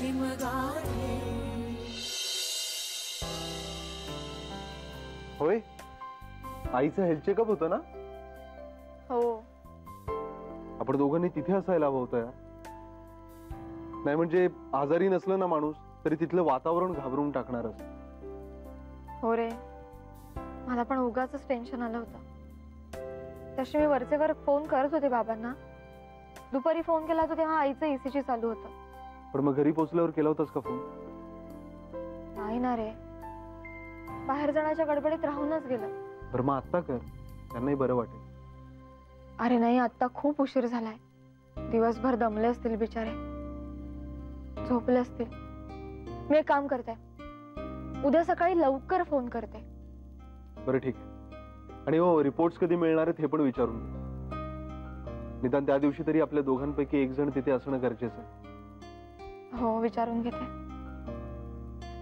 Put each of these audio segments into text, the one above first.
शिमगाडे. होय, आईचं health checkup होतं ना? हो. आपण दोघांनी तिथे असायला हवं होतं. नाही म्हणजे आजारी नसलं ना माणूस तरी तिथलं वातावरण घाबरून टाकणारच. हो रे, मला पण उगाच टेन्शन आलं होतं. तशी मी वरचे वर फोन करत होते बाबांना. दुपारी फोन केला होता तेव्हा आईचं ECG चालू होतं. पण मग घरी पोहोचल्यावर केला होतास का फोन? नाही ना रे, बाहेर जाण्याच्या गडबडीत राहूनच गेलं. बरं मग आत्ता कर, त्यांनाही बरं वाटेल. अरे नाही, आता खूप उशीर झालाय. दिवसभर दमले असतील बिचारे, झोपले असतील. मी एक काम करते, उद्या सकाळी लवकर फोन करते. बरं ठीक आहे. आणि हो, रिपोर्ट्स कधी मिळणार आहेत हे पण विचारून घे. निदान त्या दिवशी तरी आपल्या दोघांपैकी एक जण तिथे असणं गरजेचं आहे. हो, विचारून घेते.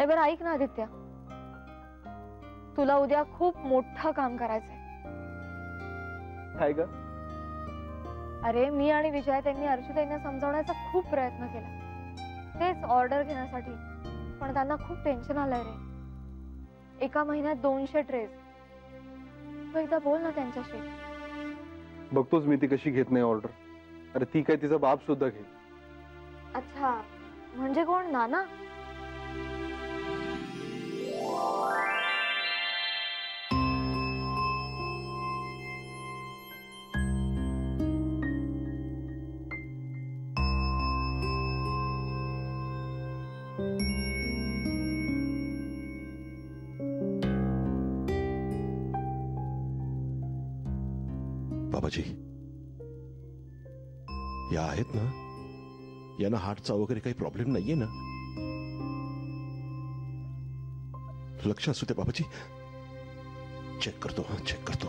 बरं ऐक ना आदित्य, तुला उद्या खूप मोठं काम करायचंय. काय ग? अरे मी आणि विजया त्यांनी अर्चिताईंना समजावण्याचा खूप प्रयत्न केला, तेच ऑर्डर घेण्यासाठी. पण त्यांना खूप टेन्शन आलंय रे. एका महिन्यात 200 ट्रेस. तू एकदा बोल ना त्यांच्याशी. बघतोच मी ती कशी घेत नाही ऑर्डर. अरे ती काय, तिचा बाप सुद्धा घेईल. अच्छा, म्हणजे कोण, नाना? बाबाजी, या आहेत ना? यांना हार्टचा वगैरे काही प्रॉब्लेम नाहीये ना? लक्ष असू दे बाबाजी. चेक करतो, हा चेक करतो.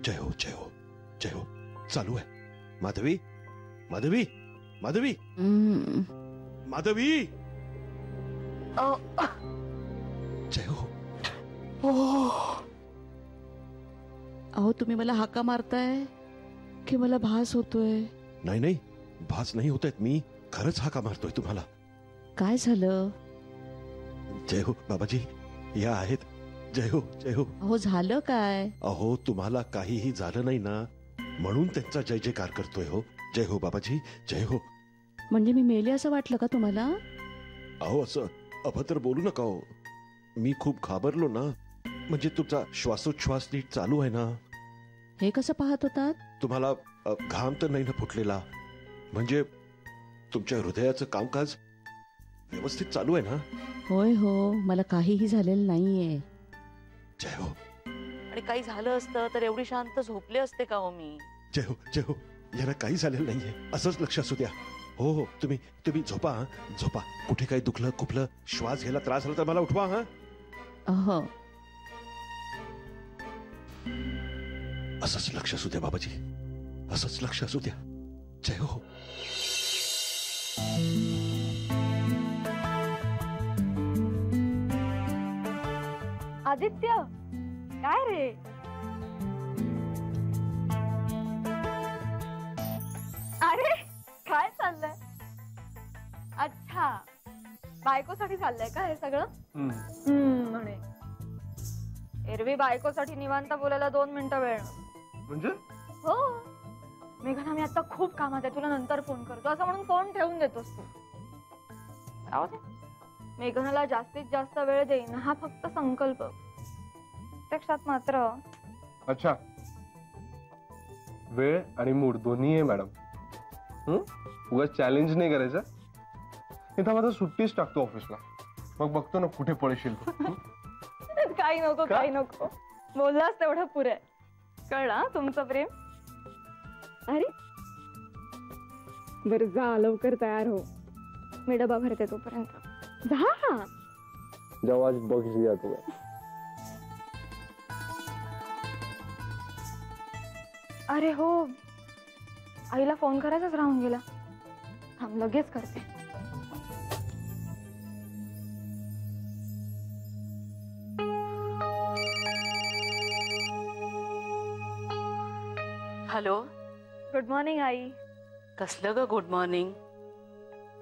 जय हो, जय हो, जय हो. चालू आहे. माधवी, माधवी, माधवी, माधवी. जय हो. अहो, तुम्ही मला हाका मारताय की मला भास होतोय? नाही नाही, भास नाही होतायत. मी खरंच हाका मारतोय तुम्हाला. काय झालं? जय हो बाबाजी, या आहेत. जय हो, जय हो. अहो, झालं काय? अहो, तुम्हाला काहीही झालं नाही ना, म्हणून त्यांचा जय जयकार करतोय. हो, जय हो बाबाजी, जय हो. म्हणजे मी मेले असं वाटलं का तुम्हाला? अहो, असं अभद्र बोलू नका हो. मी खूप घाबरलो ना. म्हणजे तुमचा श्वासोच्छ्वास नीट चालू आहे ना? हे कसं पाहत होतात? तुम्हाला घाम तर नाही ना फुटलेला? म्हणजे तुमच्या हृदयाचं कामकाज व्यवस्थित चालू आहे ना? होय हो, मला काहीही झालेलं नाहीये. जय हो. आणि काही झालं असतं तर एवढी शांत झोपले असते का हो मी? जय हो, जय हो. याला काही झालेलं नाहीये, असंच लक्ष असू द्या. हो हो, तुम्ही झोपा. हा झोपा. कुठे काही दुखलं खुपलं, श्वास घ्यायला त्रास झाला तर मला उठवा. हा अहो, असंच लक्ष असू द्या बाबाजी, असंच लक्ष असू द्या. जय हो. आदित्य, काय रे? अरे काय चाललंय? अच्छा, बायकोसाठी चाललंय का हे सगळं? म्हणे एरवी बायकोसाठी निवांत बोलायला 2 मिनिटं वेळ. म्हणजे? हो, मेघना मी आता खूप कामात आहे, तुला नंतर फोन करतो असं म्हणून फोन ठेवून देतोस तू. मेघनाला जास्तीत जास्त वेळ देईन हा फक्त संकल्प. प्रत्यक्षात मात्र. अच्छा, वेळ आणि मूड दोन्ही आहे मॅडम. उगाच चॅलेंज नाही करायचं. इथं माझा सुट्टीच टाकतो ऑफिसला, मग बघतो ना कुठे पळशील तू. काही नको, काही नको. बोललास तेवढं पुरे. कळलं तुमचं प्रेम. अरे बर, जा लवकर तयार हो, मी डबा भरते तोपर्यंत. जा. जेव्हा बघ लिया तू. अरे हो, आईला फोन करायचाच राहून गेला. थांब, लगेच करते. हॅलो. Good morning I. कसलं ग गुड मॉर्निंग?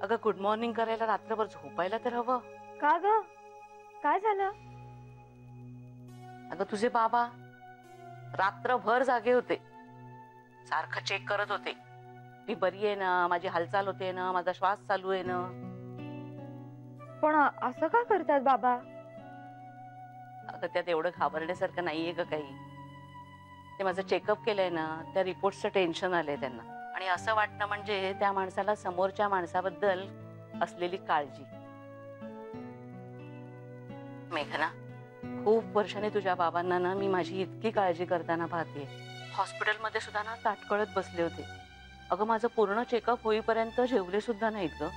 अगं गुड मॉर्निंग करायला रात्रभर झोपायला तर हवं. का ग? काय झालं? अगं तुझे बाबा रात्रभर जागे होते, सारखं चेक करत होते मी बरी आहे ना, माझी हालचाल होते ना, माझा श्वास चालू आहे ना. पण असं का करतात बाबा? अगं त्यात एवढं घाबरण्यासारखं नाहीये ग काही. ते माझं चेकअप केलंय ना, त्या रिपोर्टचं टेन्शन आलंय त्यांना. आणि असं वाटणं म्हणजे त्या माणसाला समोरच्या माणसाबद्दल असलेली काळजी. मेघना, खूप वर्षाने तुझ्या बाबांना ना मी माझी इतकी काळजी करताना पाहते. हॉस्पिटलमध्ये सुद्धा ना ताटकळत बसले होते. अगं माझं पूर्ण चेकअप होईपर्यंत जेवले सुद्धा नाहीत ग.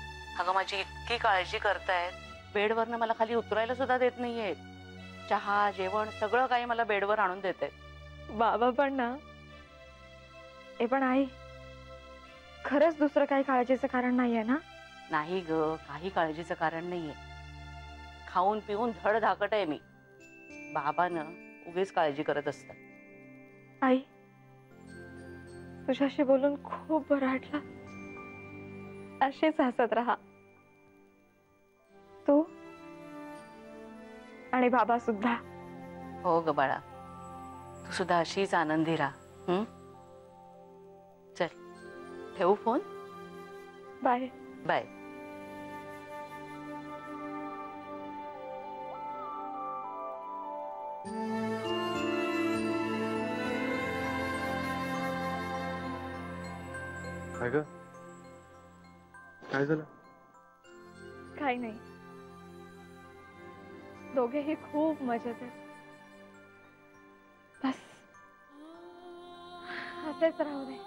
अगं माझी इतकी काळजी करतायत, बेडवरनं मला खाली उतरायला सुद्धा देत नाहीये. चहा जेवण सगळं काही मला बेडवर आणून देत आहेत. बाबा पण ना. ए पण आई, खरंच दुसरं काही काळजीचं कारण नाहीये ना? नाही ग, काही काळजीचं कारण नाहीये. खाऊन पिऊन धड धाकट आहे मी. बाबानं उगीच काळजी करत असतात. आई, तुझ्याशी बोलून खूप बरं वाटलं. अशीच हसत राहा तू आणि बाबा सुद्धा. हो ग बाळा, तू सुद्धा अशीच आनंदी राहा. चल ठेवू फोन. बाय. बाय. काय ग? काय झालं? काही नाही, दोघेही खूप मजेत आहेत. बस असेच राहू दे.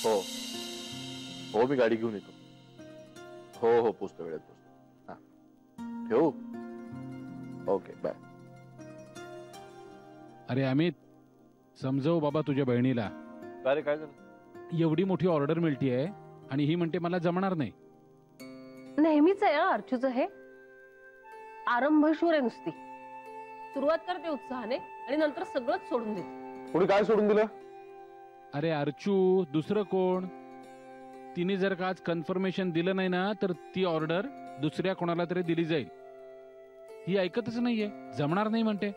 हो हो, मी गाडी घेऊन येतो. हो हो, पोचतो, वेळेत पोचतो. हा ठेवू. Okay bye. अरे अमित, समजव बाबा तुझ्या बहिणीला. काय रे, काय झालं? एवढी मोठी ऑर्डर मिळतीये आणि ही म्हणते मला जमणार नाही. नेहमीच आहे अर्चूचं हे. आरंभशूर आहे नुसती. सुरुवात करते उत्साहाने आणि नंतर सगळंच सोडून देते. कोणी काय सोडून दिलं? अरे अर्चू, दुसरं कोण? तिने जर का आज कन्फर्मेशन दिलं नाही ना, तर ती ऑर्डर दुसऱ्या कोणाला तरी दिली जाईल. ही ऐकतच नाहीये, जमणार नाही म्हणते.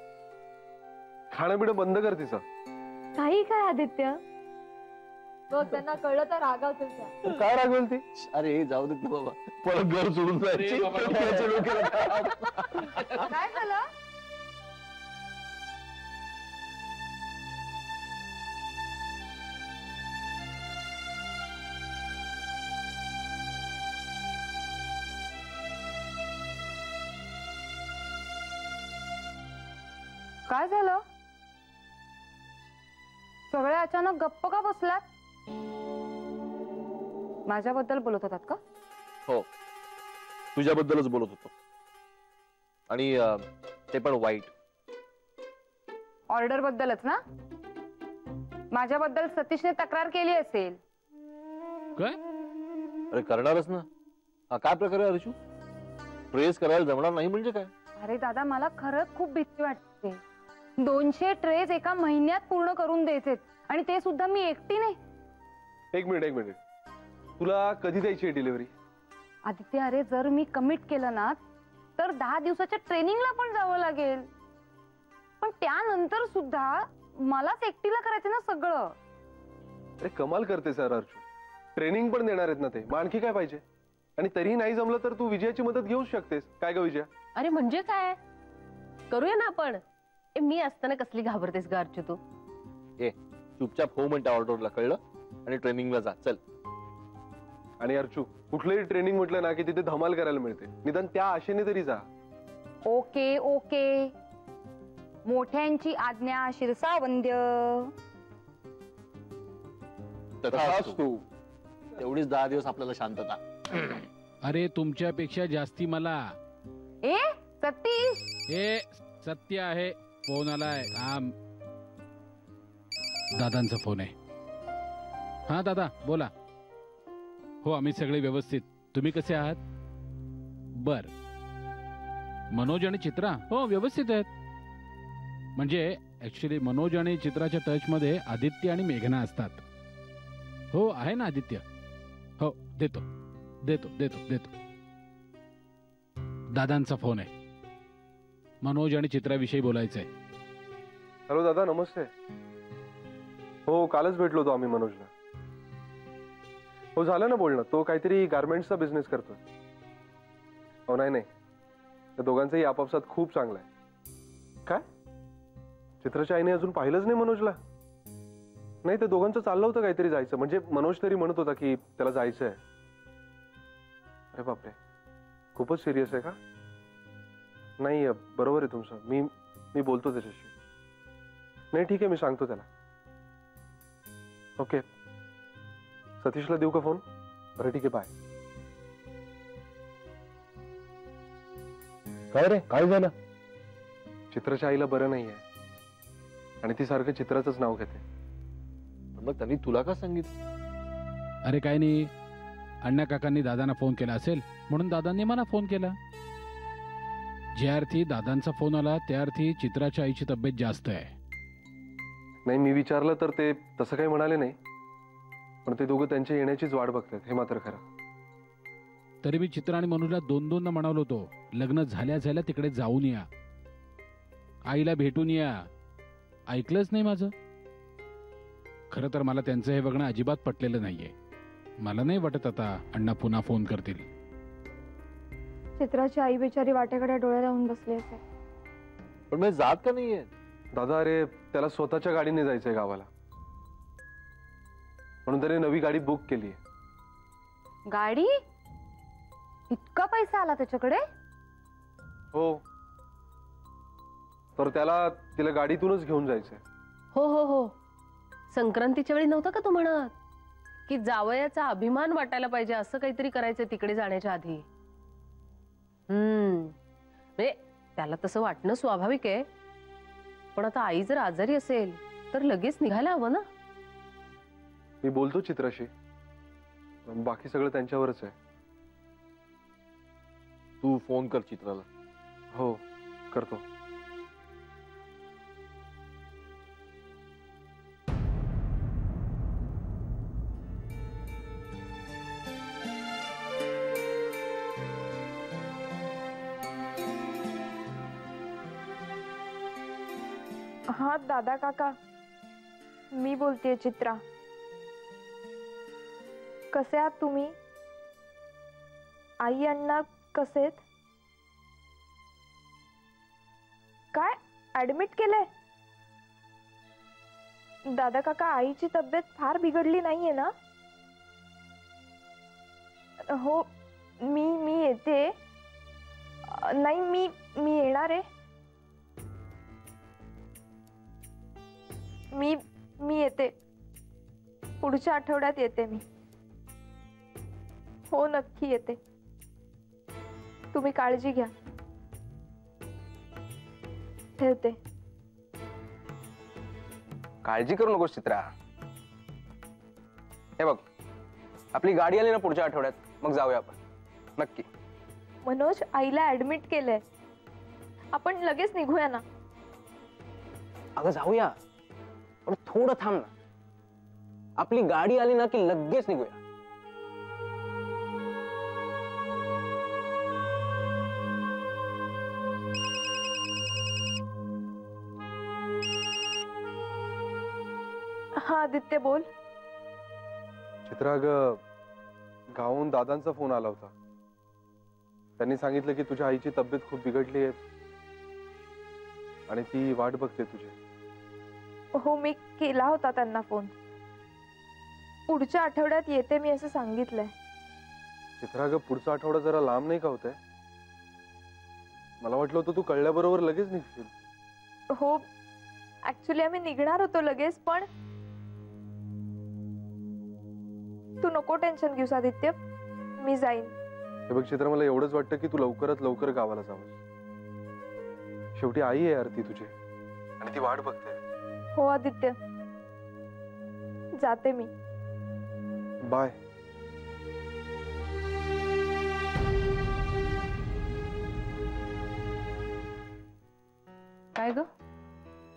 खाणं पिणं बंद कर तिचं. काही काय आदित्य, बघ त्यांना कळलं तर रागावतील त्या. तर काय रागवेल ती? अरे जाऊ देत ना बाबा, परत घर सोडून जायची. अरे बाबा, त्याच्या डोक्याला काय झालं? काय झालं? सगळे अचानक गप्प का बसलात? माझ्याबद्दल बोलत होतात का? हो, तुझ्याबद्दलच बोलत होतो. आणि ते पण वाईट. ऑर्डर बद्दलच ना? माझ्याबद्दल सतीशने तक्रार केली असेल. काय? अरे करणारच ना. हा काय प्रकार आहे अर्जू? प्रेस करायला जमणार नाही म्हणजे काय? अरे दादा, मला खरंच खूप भीती वाटते. 200 ट्रेज एका महिन्यात पूर्ण करून द्यायचे आणि ते सुद्धा मी एकटी नाही. एक मिनिट, तुला कधी द्यायची डिलिव्हरी? आदित्य, अरे जर मी कमिट केलं ना तर 10 दिवसाच्या ट्रेनिंगला पण जावं लागेल. पण त्यानंतर सुद्धा मलाच एकटीला करायचं ना सगळं. अरे कमाल करते सर अर्जू. ट्रेनिंग पण देणार आहेत ना ते, मग आणखी काय पाहिजे? आणि तरीही नाही जमलं तर तू विजयाची मदत घेऊ शकतेस. काय ग विजया? अरे म्हणजे काय, करूया ना आपण. मी असताना कसली घाबरतेस ग अर्चू तू? चुपचाप हो म्हणता ऑर्डरला, कळलं? आणि ट्रेनिंगला जा, चल. आणि अर्जू, कुठलंही ट्रेनिंग म्हटलं ना की तिथे धमाल करायला मिळते. निदान त्या आशेने तरी जा. ओके ओके, मोठ्यांची आज्ञा शिरसावंद्य. तथास्तु. तेवढीच 10 दिवस आपल्याला शांतता. अरे तुमच्यापेक्षा जास्ती मला. ए सतीश, हे सत्य आहे. फोन आलाय. दादांचा फोन आहे. हा दादा बोला. हो आम्ही सगळे व्यवस्थित. तुम्ही कसे आहात? बर मनोज आणि चित्रा हो व्यवस्थित आहेत. म्हणजे ऍक्च्युली मनोज आणि चित्राच्या टच मध्ये आदित्य आणि मेघना असतात. हो आहे ना आदित्य. हो देतो देतो देतो देतो. दादांचा फोन आहे. मनोज आणि चित्राविषयी बोलायचंय. हॅलो दादा, नमस्ते. हो कालच भेटलो होतो आम्ही मनोजला. हो झालं ना बोलणं. तो काहीतरी गारमेंट्सचा बिझनेस करतोय. हो नाही नाही, त्या दोघांचंही आपापसात खूप चांगलं आहे. काय चित्राच्या आईने अजून पाहिलंच नाही मनोजला? नाही, ते दोघांचं चाललं होतं काहीतरी जायचं. म्हणजे मनोज तरी म्हणत होता की त्याला जायचं आहे. अरे बापरे, खूपच सिरियस आहे का? नाही बरोबर आहे तुमचं. मी बोलतो त्याच्याशी. नाही ठीक आहे, मी सांगतो त्याला. ओके, सतीशला देऊ का फोन? बरं ठीक आहे, बाय. काय रे, काय झालं? चित्राच्या आईला बरं नाहीये आणि ती सारखं चित्राचंच नाव घेते. मग त्यांनी तुला का सांगितलं? अरे काय नाही, अण्णा काकांनी दादांना फोन केला असेल म्हणून दादांनी मला फोन केला. ज्या अर्थी दादांचा फोन आला त्या अर्थी चित्राच्या आईची तब्येत जास्त आहे. नाही, मी विचारलं तर ते तसं काही म्हणाले नाही. पण ते दोघं त्यांच्या येण्याचीच वाट बघतात, हे मात्र खरं. तरी मी चित्रा आणि मनोजला दोनदा म्हणालो होतो, लग्न झाल्या झाल्या तिकडे जाऊन या, आईला भेटून या. ऐकलंच नाही माझं. खरं तर मला त्यांचं हे बघणं अजिबात पटलेलं नाहीये. मला नाही वाटत आता अण्णा पुन्हा फोन करतील. चित्राची आई बिचारी वाटेकडे डोळे लावून बसली असेल. पण मी जात का नाहीये? दादा, अरे त्याला स्वतःच्या गाडीने जायचंय गावाला, म्हणून त्याने नवी गाडी बुक केली. गाडी? इतका पैसा आला त्याच्याकडे? हो, तर त्याला तिला गाडीतूनच घेऊन जायचंय. हो हो हो, संक्रांतीच्या वेळी नव्हतं का तू म्हणत की जावयाचा अभिमान वाटायला पाहिजे असं काहीतरी करायचं तिकडे जाण्याच्या आधी? म्हणजे त्याला तसं वाटणं स्वाभाविक आहे. पण आता आई जर आजारी असेल तर लगेच निघायला हवं ना. मी बोलतो चित्राशी, बाकी सगळं त्यांच्यावरच आहे. तू फोन कर चित्राला. हो करतो. हा दादा काका, मी बोलतेय चित्रा. कसे आहात तुम्ही? आई अण्णा कसे आहेत? काय ऍडमिट केलंय? दादा काका, आईची तब्येत फार बिघडली नाहीये ना? हो, मी येते. नाही, मी येणार आहे. मी येते. पुढच्या आठवड्यात येते मी. हो नक्की येते. तुम्ही काळजी घ्या. ठेवते. काळजी करू नकोस चित्रा. हे बघ, आपली गाडी आली ना पुढच्या आठवड्यात, मग जाऊया आपण नक्की. मनोज, आईला ऍडमिट केलंय. आपण लगेच निघूया ना. अगं जाऊया, पण थोडं थांब ना. आपली गाडी आली ना की लगेच निघूया. हा आदित्य, बोल. चित्रा, गावाहून दादांचा फोन आला होता. त्यांनी सांगितलं की तुझ्या आईची तब्येत खूप बिघडली आहे आणि ती वाट बघते तुझी. हो, मी केला होता त्यांना फोन. पुढच्या आठवड्यात येते मी असं सांगितलंय. चित्रा, पुढचा आठवडा जरा लांब नाही का होतंय? मला वाटलं होतं तू कळल्याबरोबर लगेच निघशील. हो, ऍक्च्युली आम्ही निघणार होतो लगेच, पण तू नको टेन्शन घेऊस आदित्य, मी जाईन. हे बघ चित्रा, मला एवढंच वाटतं की तू लवकरात लवकर गावाला जावं. शेवटी आई आहे यार ती तुझी, आणि ती वाट बघते. हो आदित्य, जाते मी. बाय. काय ग,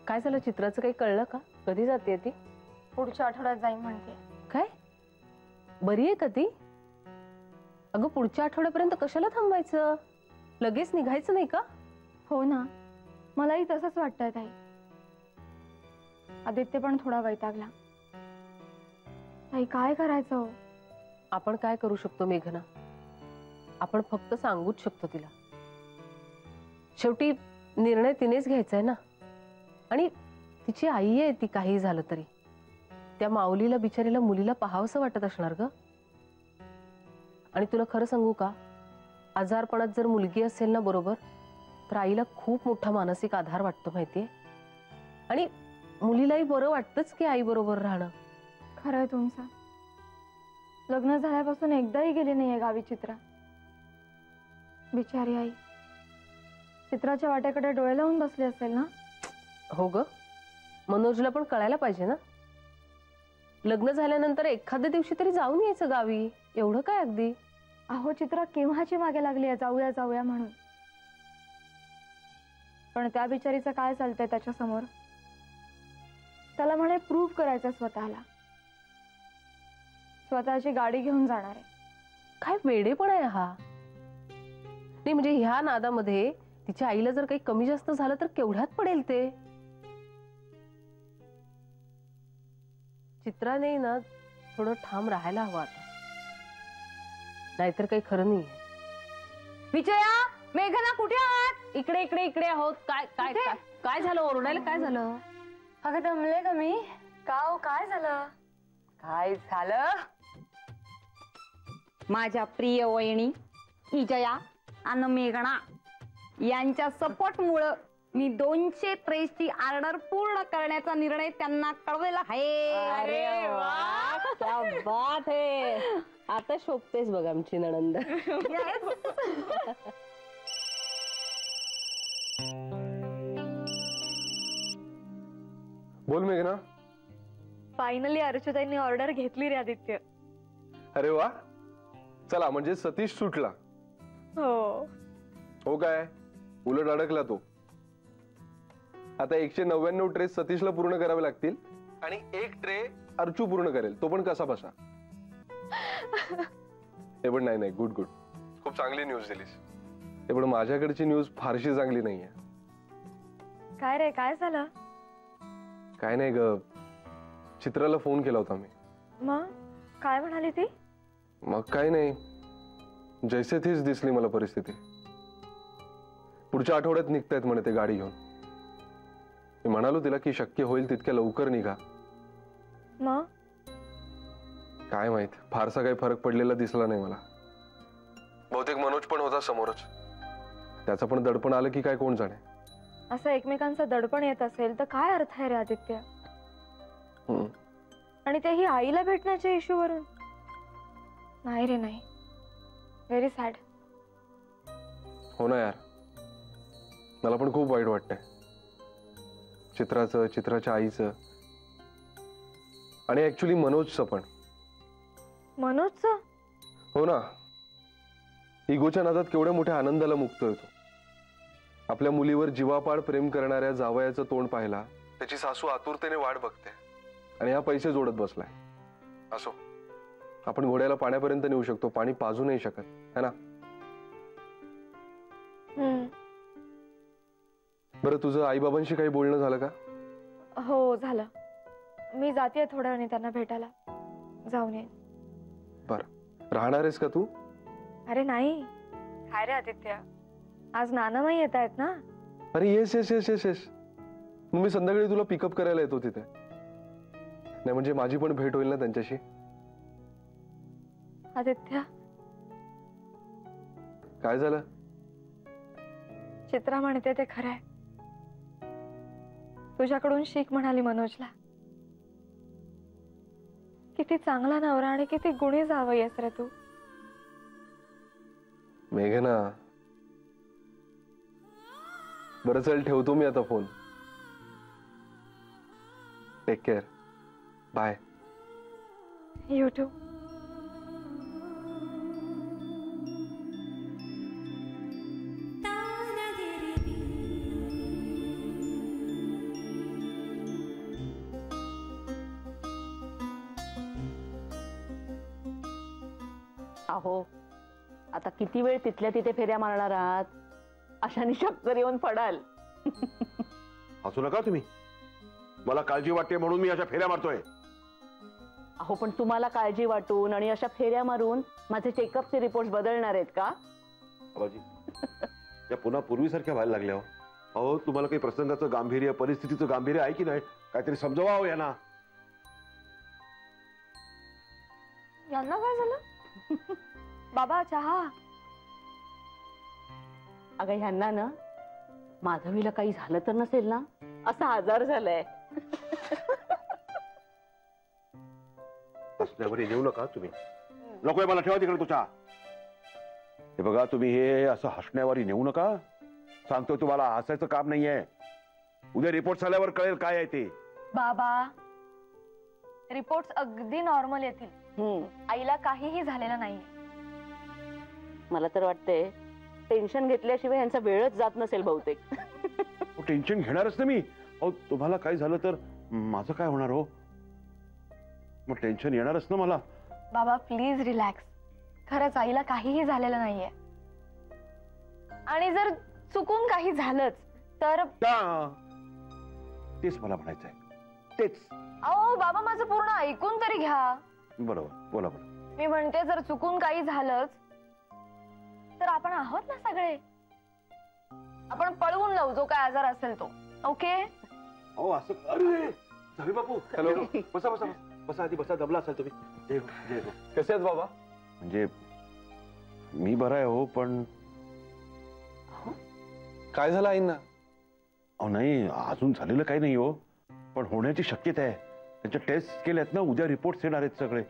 काय झालं? चित्राचं काही कळलं का? कधी जाते ती? पुढच्या आठवड्यात जाईन म्हणते. काय, बरी आहे का ती? अगं पुढच्या आठवड्यापर्यंत कशाला थांबायचं? लगेच निघायचं नाही का? हो ना, मलाही तसंच वाटतंय ताई. आदित्य पण थोडा वैतागला. ताई काय करायचं हो? आपण काय करू शकतो मेघना? आपण फक्त सांगूच शकतो तिला. शेवटी निर्णय तिनेच घ्यायचा आहे ना. आणि तिची आई आहे ती, काही झालं तरी. त्या माऊलीला बिचारीला मुलीला पाहावंसं वाटत असणार ग. आणि तुला खरं सांगू का, आजारपणात जर मुलगी असेल ना बरोबर, तर आईला खूप मोठा मानसिक आधार वाटतो माहितीये. आणि मुलीलाही बरं वाटतंच की आई बरोबर राहणं. खरंय तुमचं. लग्न झाल्यापासून एकदाही गेली नाहीये गावी चित्रा. बिचारी आई चित्राच्या वाट्याकडे डोळे लावून बसली असेल ना. हो ग, मनोजला पण कळायला पाहिजे ना. लग्न झाल्यानंतर एखाद्या दिवशी तरी जाऊन यायचं गावी, एवढं काय अगदी. अहो चित्रा केव्हाची मागे लागली आहे जाऊया जाऊया म्हणून. पण त्या बिचारीचं काय चालतंय त्याच्या समोर? त्याला म्हणे प्रूव्ह करायचं स्वतःला. स्वतःची गाडी घेऊन जाणार आहे. काय वेडेपणा आहे हा. नाही म्हणजे ह्या नादामध्ये तिच्या आईला जर काही कमी जास्त झालं तर केवढ्यात पडेल ते. चित्राने ना थोडं ठाम राहायला हवं आता, नाहीतर काही खरं नाही. विजया, मेघना कुठे आहात? इकडे इकडे इकडे आहोत. काय काय काय काय झालं? ओरडायला काय झालं? अगं दमले का मी? का हो, काय झालं? काय झालं? माझ्या प्रिय वहिनी विजया आणि मेघना यांच्या सपोर्टमुळं मी 200 ट्रेसची ऑर्डर पूर्ण करण्याचा निर्णय त्यांना कळवलेला आहे. अरे वा, क्या बात है. आता शोभतेस बघ आमची नणंद. बोल मेघना. फायनली अर्चुताईंनी ऑर्डर घेतली रे आदित्य. अरे वा, चला म्हणजे सतीश सुटला. हो. हो काय, उलट अडकला तो. आता 199 ट्रेस सतीशला पूर्ण करावे लागतील आणि 1 ट्रे अर्चू पूर्ण करेल, तो पण कसा बसा. हे पण नाही, गुड गुड, खूप चांगली न्यूज दिलीस. हे पण माझ्याकडची न्यूज फारशी चांगली नाहीये. काय रे, काय झालं? काय नाही ग, चित्राला फोन केला होता मी. मग काय म्हणाली ती? मग काय नाही, जैसे थीच दिसली मला परिस्थिती. पुढच्या आठवड्यात निघतायत म्हणे ते गाडी घेऊन. मी म्हणालो तिला की शक्य होईल तितक्या लवकर निघा. मग काय माहित, फारसा काही फरक पडलेला दिसला नाही मला. बहुतेक मनोज पण होता समोरच. त्याचं पण दडपण आलं की काय कोण जाणे. असं एकमेकांचं दडपण येत असेल तर काय अर्थ आहे रे आदित्य? आणि तेही आईला भेटण्याच्या इश्यूवरून. नाही रे नाही, व्हेरी सॅड. हो ना यार, मला पण खूप वाईट वाटतंय. चित्राचं, चित्राच्या आईचं आणि ऍक्च्युली मनोजचं पण. मनोजचं? हो ना, इगोच्या नादात केवढ्या मोठ्या आनंदाला मुक्तोय तो. आपल्या मुलीवर जीवापाड प्रेम करणाऱ्या जावयाचं तोंड पाहिला, त्याची सासू आतुरतेने वाट बघते आणि हा पैसे जोडत बसलाय. असो, आपण घोड्याला पाण्यापर्यंत नेऊ शकतो, पाणी पाजू नाही शकत, है ना? बरं, तुझं आईबाबांशी काही बोलणं झालं का? हो झालं. मी जाते थोड्या वेळाने त्यांना भेटायला. जाऊन येईन. बरं, राहणार आहेस का तू? अरे नाही. काय रे आदित्य, आज नानामाई येत आहेत ना. अरे yes yes yes yes yes, मग मी संध्याकाळी तुला पिकअप करायला येतो तिथे. नाही म्हणजे माझी पण भेट होईल ना त्यांच्याशी. आदित्य, काय झालं? चित्रा म्हणते ते खरंय. तुझ्याकडून शिक म्हणाली मनोजला. किती चांगला नवरा आणि किती गुणी जावई आहेस रे तू. मेघना, बरं चल, ठेवतो मी आता phone. Take care. Bye. You too. अहो आता किती वेळ तिथल्या तिथे फेऱ्या मारणार आहात? अशाने चक्कर येऊन पडाल. हसू नका तुम्ही. मला काळजी वाटते म्हणून मी अशा फेऱ्या मारतोय. अहो पण तुम्हाला काळजी वाटून आणि अशा फेऱ्या मारून माझे चेकअपचे रिपोर्ट बदलणार आहेत का? बाबाजी या पुन्हा पूर्वीसारख्या व्हायला लागल्या हो. अहो तुम्हाला काही प्रसंगाचं गांभीर्य परिस्थितीचं गांभीर्य आहे की नाही? काहीतरी समजवा हो यांना. यांना काय झालं? बाबा चहा. अगं ह्यांना ना माधवीला काही झालं तर नसेल ना असा आजार झालाय. हसण्यावर येऊ नका तुम्ही. नकोय मला, ठेवा तिकडे तुझ्या. हे बघा तुम्ही हे असं हसण्यावारी नेऊ नका. सांगतोय तुम्हाला हसायचं काम नाहीये. उद्या रिपोर्ट आल्यावर कळेल काय आहे ते. बाबा रिपोर्ट अगदी नॉर्मल येतील. आईला काहीही झालेलं नाहीये. मला तर वाटतंय टेन्शन घेतल्याशिवाय यांचा वेळच जात नसेल बहुतेक. टेन्शन घेणारच ना मी. अहो तुम्हाला काय झालं तर माझं काय होणार हो? मग टेन्शन येणारच ना मला. बाबा प्लीज रिलॅक्स. खरंच आईला काहीही झालेलं नाहीये. आणि जर चुकून काही झालंच तर तेच मला म्हणायचंय. तेच. अहो बाबा माझं पूर्ण ऐकून तरी घ्या. बरोबर, बोला बोला. मी म्हणते जर चुकून काही झालंच तर आपण आहोत ना सगळे. आपण पळवून लावू जो काय आजार असेल तो. ओके? अहो असं. अरे जावे बापू. हॅलो. बसा बसा बसा. आधी बसा. दमला असाल तुम्ही. जय हो, जय हो. कसे आहेत बाबा? म्हणजे मी बरा आहे हो, पण काय झालं आईंना? अहो नाही अजून झालेलं काही नाही हो, पण होण्याची शक्यता आहे. त्यांच्या टेस्ट केल्यात ना, उद्या रिपोर्ट्स येणार आहेत सगळे.